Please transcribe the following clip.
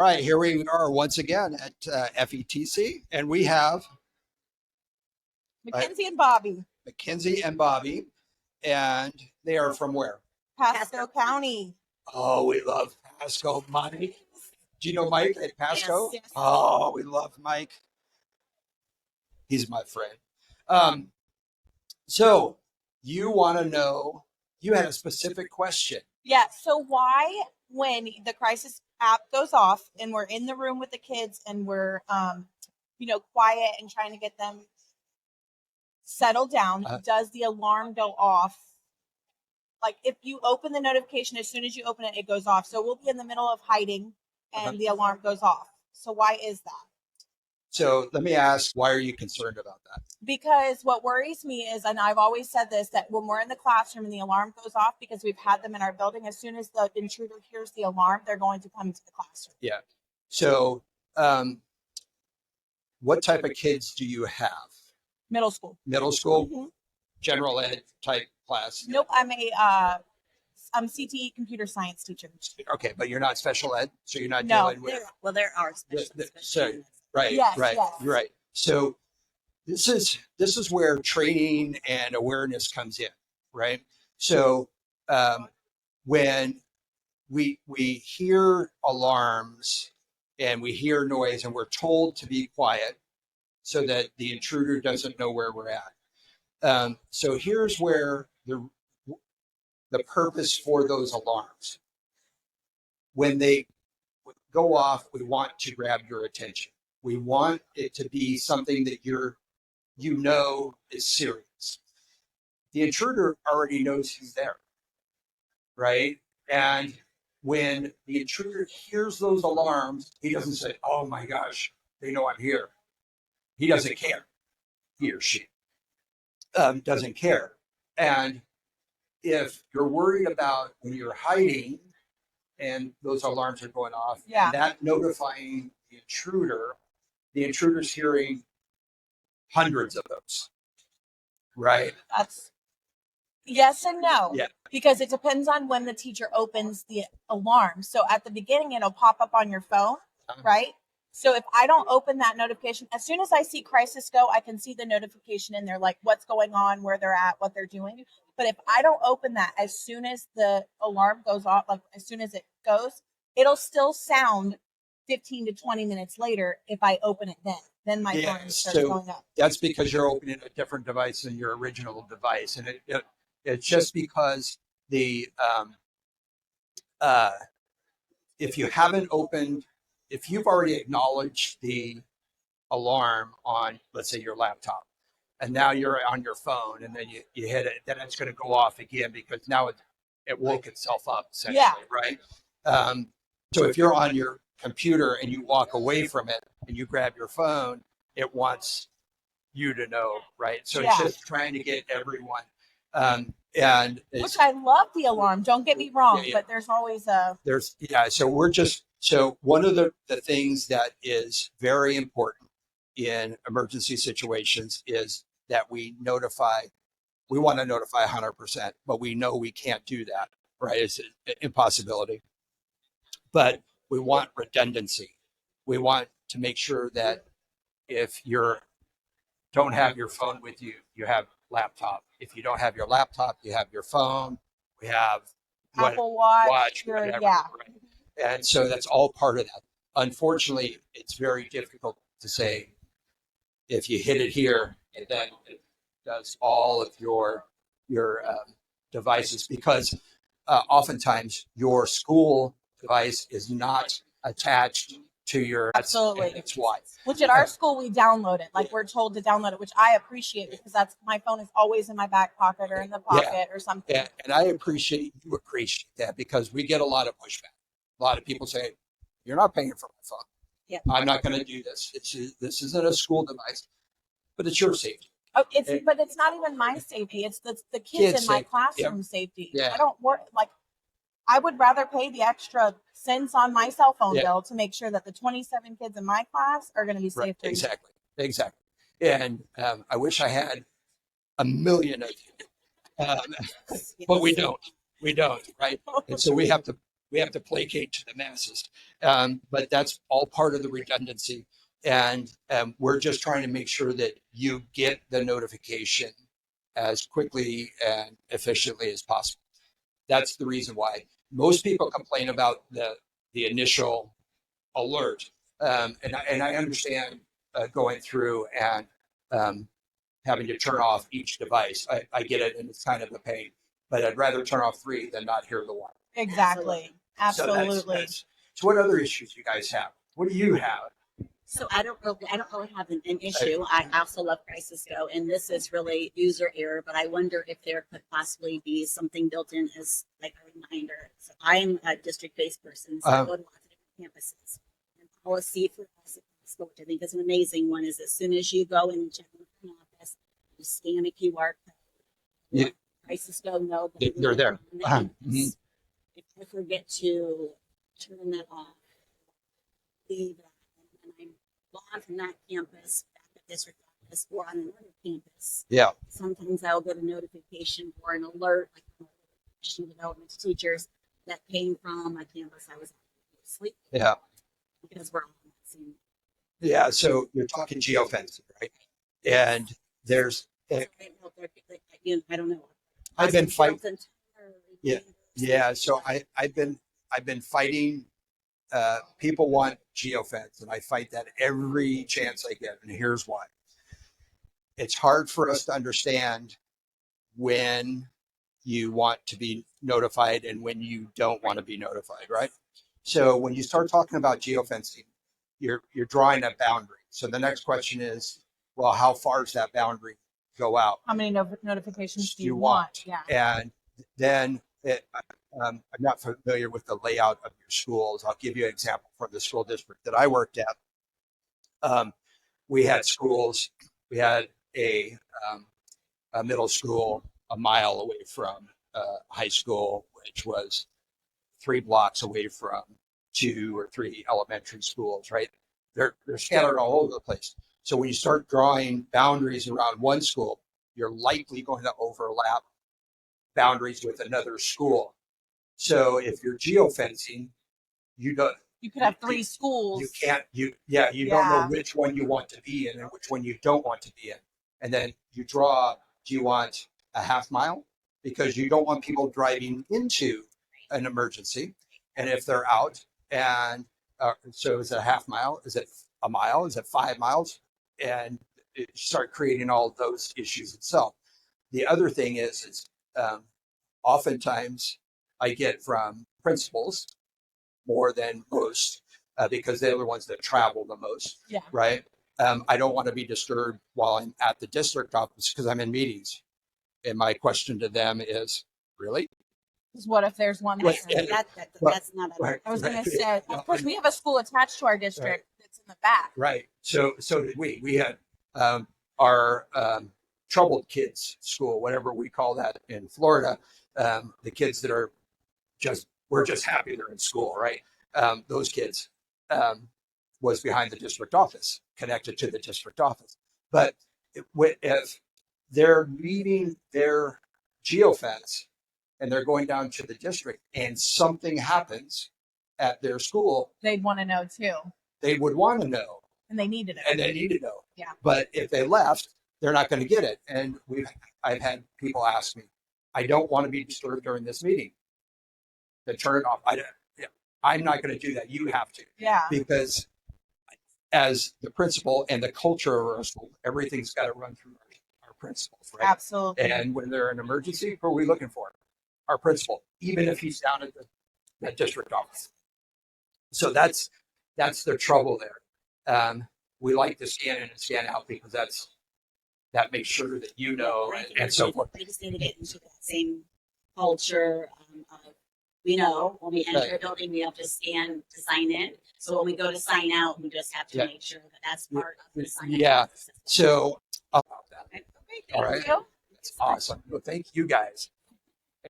All right, here we are once again at FETC, and we have Mackenzie and Bobbi, Mackenzie and Bobbi, and they are from where? Pasco County. Oh, we love Pasco. Mike, do you know Mike at Pasco? Yes. Oh, we love Mike. He's my friend. So you want to know, you had a specific question. Yeah. So why, when the crisis app goes off and we're in the room with the kids and we're, quiet and trying to get them settled down, does the alarm go off? Like if you open the notification, as soon as you open it, it goes off. So we'll be in the middle of hiding and the alarm goes off. So why is that? So let me ask, why are you concerned about that? Because what worries me is, and I've always said this, that when we're in the classroom and the alarm goes off, because we've had them in our building, as soon as the intruder hears the alarm, they're going to come into the classroom. Yeah. So what type of kids do you have? Middle school. Middle school? Mm-hmm. General ed type class? Nope. I'm CTE computer science teacher. Okay, but you're not special ed, so you're not No. dealing with. Well, there are special ed. Right, Yes, right, yes. you're right. So this is where training and awareness comes in, right? So when we hear alarms and we hear noise and we're told to be quiet so that the intruder doesn't know where we're at. So here's where the purpose for those alarms. When they go off, we want to grab your attention. We want it to be something that is serious. The intruder already knows who's there, right? And when the intruder hears those alarms, he doesn't say, "Oh my gosh, they know I'm here." He doesn't care. He or she doesn't care. And if you're worried about when you're hiding and those alarms are going off, and that notifying the intruder's hearing hundreds of those, right? That's yes and no. Yeah. Because it depends on when the teacher opens the alarm. So at the beginning, it'll pop up on your phone, right? So if I don't open that notification, as soon as I see crisis go, I can see the notification in there, like what's going on, where they're at, what they're doing. But if I don't open that, as soon as the alarm goes off, like as soon as it goes, it'll still sound 15 to 20 minutes later if I open it then. Then my phone starts going up. That's because you're opening a different device than your original device. And it's just because if you've already acknowledged the alarm on, let's say, your laptop, and now you're on your phone, and then you hit it, then it's going to go off again because now it woke itself up, essentially, right? So if you're on your computer and you walk away from it and you grab your phone, it wants you to know, right? So it's just trying to get everyone. Which I love the alarm. Don't get me wrong, but there's always So one of the things that is very important in emergency situations is that we want to notify 100%, but we know we can't do that, right? It's an impossibility. But we want redundancy. We want to make sure that if you don't have your phone with you, you have laptop. If you don't have your laptop, you have your phone. We have Apple Watch, whatever, right? And so that's all part of that. Unfortunately, it's very difficult to say if you hit it here, and then it does all of your devices, because oftentimes your school device is not attached to your. Absolutely. That's why. Which at our school we download it. Like we're told to download it, which I appreciate because my phone is always in my back pocket or in the pocket or something. Yeah, and I appreciate that because we get a lot of pushback. A lot of people say, "You're not paying for my phone. Yeah. I'm not going to do this. This isn't a school device, but it's your safety." Oh, but it's not even my safety. It's the kids in my classroom safety. Yeah. I don't work I would rather pay the extra cents on my cell phone bill to make sure that the 27 kids in my class are going to be safe. Right. Exactly. And I wish I had a million of you, but we don't, right? And so we have to we have to placate to the masses. But that's all part of the redundancy. And we're just trying to make sure that you get the notification as quickly and efficiently as possible. That's the reason why most people complain about the initial alert. And I understand going through and having to turn off each device. I get it, and it's kind of a pain. But I'd rather turn off 3 than not hear the 1. Exactly. Absolutely. So what other issues you guys have? What do you have? So I don't really have an issue. I also love Crisis Go, and this is really user error. But I wonder if there could possibly be something built in as like a reminder. So I'm a district-based person, so I go to lots of different campuses. And policy for us at Crisis Go, which I think is an amazing one, is as soon as you go and check in an office, you scan a QR code. Yeah. Crisis Go know that They're there. If I forget to turn that off, leave that, and I'm gone from that campus back at district office or on another campus. Yeah. Sometimes I'll get a notification or an alert, like professional development to teachers that came from a campus I was asleep. Yeah. Because we're all on that same. Yeah. So you're talking geofencing, right? And there's. I don't know. I've been fighting. Yeah. So I've been fighting. People want geofence, and I fight that every chance I get. And here's why. It's hard for us to understand when you want to be notified and when you don't want to be notified, right? So when you start talking about geofencing, you're drawing a boundary. So the next question is, well, how far does that boundary go out? How many notifications do you want? Yeah. And then I'm not familiar with the layout of your schools. I'll give you an example from the school district that I worked at. We had schools. We had a middle school a mile away from high school, which was 3 blocks away from 2 or 3 elementary schools. Right? They're scattered all over the place. So when you start drawing boundaries around one school, you're likely going to overlap boundaries with another school. So if you're geofencing, you could have 3 schools. You don't know which one you want to be in and which one you don't want to be in. And then you draw, do you want a half mile? Because you don't want people driving into an emergency. And if they're out, and so is it a half mile? Is it a mile? Is it 5 miles? And start creating all those issues itself. The other thing is oftentimes I get from principals more than most because they're the ones that travel the most, right? I don't want to be disturbed while I'm at the district office because I'm in meetings. And my question to them is, really? Because what if there's one That's not a, I was going to say, of course, we have a school attached to our district that's in the back. Right. So did we. We had our troubled kids school, whatever we call that in Florida. The kids that are we're just happy they're in school, right? Those kids was behind the district office, connected to the district office. But if they're leaving their geofence and they're going down to the district and something happens at their school, they'd want to know too. They would want to know. And they need to know. And they need to know. Yeah. But if they left, they're not going to get it. And I've had people ask me, I don't want to be disturbed during this meeting. Then turn it off. I'm not going to do that. You have to. Yeah. Because as the principal and the culture of our school, everything's got to run through our principals, right? Absolutely. And when they're an emergency, who are we looking for? Our principal, even if he's down at the district office. So that's the trouble there. We like to scan in and scan out because that makes sure that you know and so forth. We just need to get into that same culture of, we know when we enter a building, we have to scan to sign in. So when we go to sign out, we just have to make sure that that's part of the sign in. Yeah. So, about that. Okay, All right. you. That's awesome. Well, thank you guys.